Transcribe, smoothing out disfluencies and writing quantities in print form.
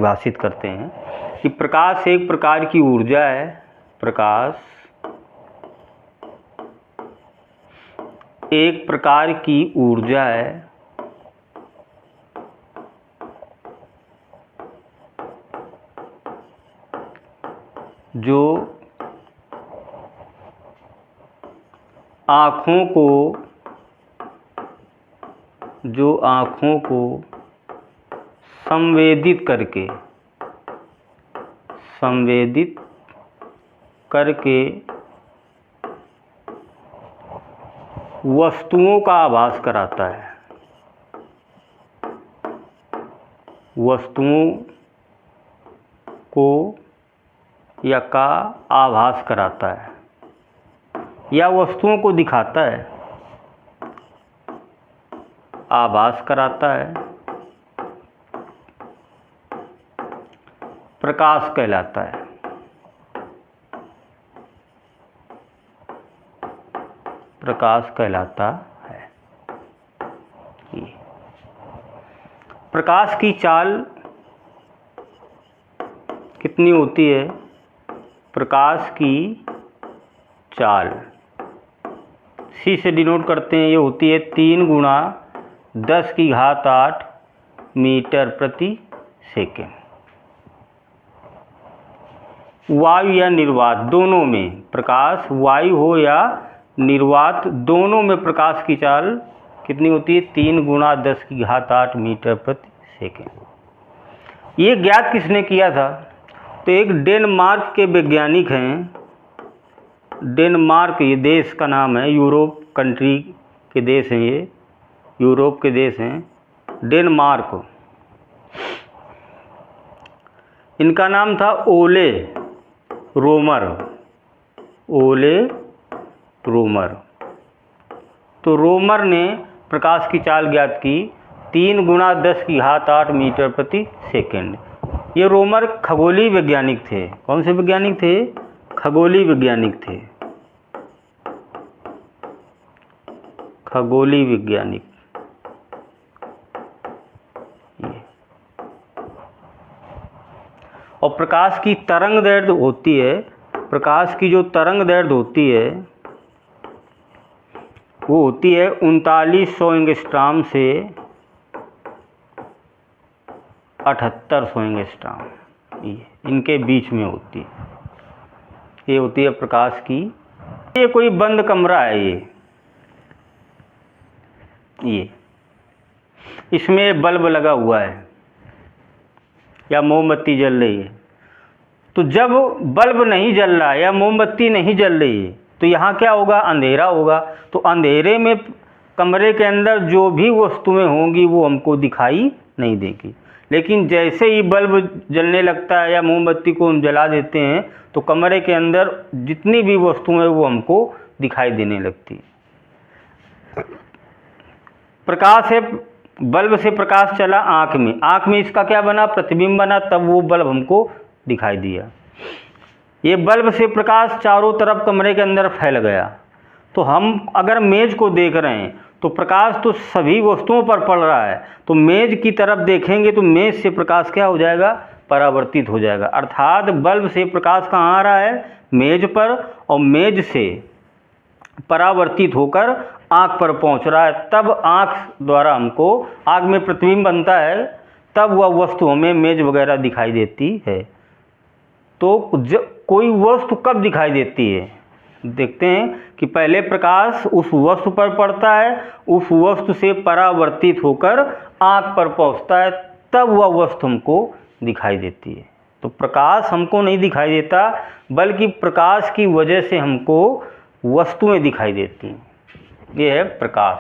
परिभाषित करते हैं कि प्रकाश एक प्रकार की ऊर्जा है। प्रकाश एक प्रकार की ऊर्जा है जो आँखों को संवेदित करके वस्तुओं का आभास कराता है। वस्तुओं को या का आभास कराता है या वस्तुओं को दिखाता है, आभास कराता है, प्रकाश कहलाता है। प्रकाश कहलाता है। प्रकाश की चाल कितनी होती है? प्रकाश की चाल सी से डिनोट करते हैं, ये होती है 3 × 10⁸ मीटर प्रति सेकेंड। वायु या निर्वात दोनों में, प्रकाश वायु हो या निर्वात दोनों में प्रकाश की चाल कितनी होती है? 3 × 10⁸ मीटर प्रति सेकेंड। ये ज्ञात किसने किया था? तो एक डेनमार्क के वैज्ञानिक हैं। डेनमार्क ये देश का नाम है, यूरोप कंट्री के देश हैं, ये यूरोप के देश हैं डेनमार्क। इनका नाम था ओले रोमर। ओले रोमर। तो रोमर ने प्रकाश की चाल ज्ञात की 3 × 10⁸ मीटर प्रति सेकेंड। ये रोमर खगोलीय वैज्ञानिक थे। कौन से वैज्ञानिक थे? खगोलीय वैज्ञानिक थे। खगोलीय वैज्ञानिक। और प्रकाश की तरंग दैर्ध्य होती है, प्रकाश की जो तरंग दैर्ध्य होती है वो होती है 3900 एंगस्ट्रॉम से 7800 एंगस्ट्रॉम, ये इनके बीच में होती है। ये होती है प्रकाश की। ये कोई बंद कमरा है, ये इसमें बल्ब लगा हुआ है या मोमबत्ती जल रही है। तो जब बल्ब नहीं जल रहा है या मोमबत्ती नहीं जल रही है तो यहाँ क्या होगा? अंधेरा होगा। तो अंधेरे में कमरे के अंदर जो भी वस्तुएं होंगी वो हमको दिखाई नहीं देगी। लेकिन जैसे ही बल्ब जलने लगता है या मोमबत्ती को हम जला देते हैं तो कमरे के अंदर जितनी भी वस्तुएं वो हमको दिखाई देने लगती है। प्रकाश है, बल्ब से प्रकाश चला आँख में, आँख में इसका क्या बना? प्रतिबिंब बना, तब वो बल्ब हमको दिखाई दिया। ये बल्ब से प्रकाश चारों तरफ कमरे के अंदर फैल गया। तो हम अगर मेज को देख रहे हैं तो प्रकाश तो सभी वस्तुओं पर पड़ रहा है, तो मेज की तरफ देखेंगे तो मेज से प्रकाश क्या हो जाएगा? परावर्तित हो जाएगा। अर्थात बल्ब से प्रकाश कहाँ आ रहा है? मेज पर, और मेज से परावर्तित होकर आँख पर पहुँच रहा है। तब आँख द्वारा हमको, आँख में प्रतिबिंब बनता है, तब वह वस्तु हमें मेज वगैरह दिखाई देती है। तो कोई वस्तु कब दिखाई देती है? देखते हैं कि पहले प्रकाश उस वस्तु पर पड़ता है, उस वस्तु से परावर्तित होकर आँख पर पहुँचता है, तब वह वस्तु हमको दिखाई देती है। तो प्रकाश हमको नहीं दिखाई देता, बल्कि प्रकाश की वजह से हमको वस्तुएं दिखाई देती हैं। ये है प्रकाश।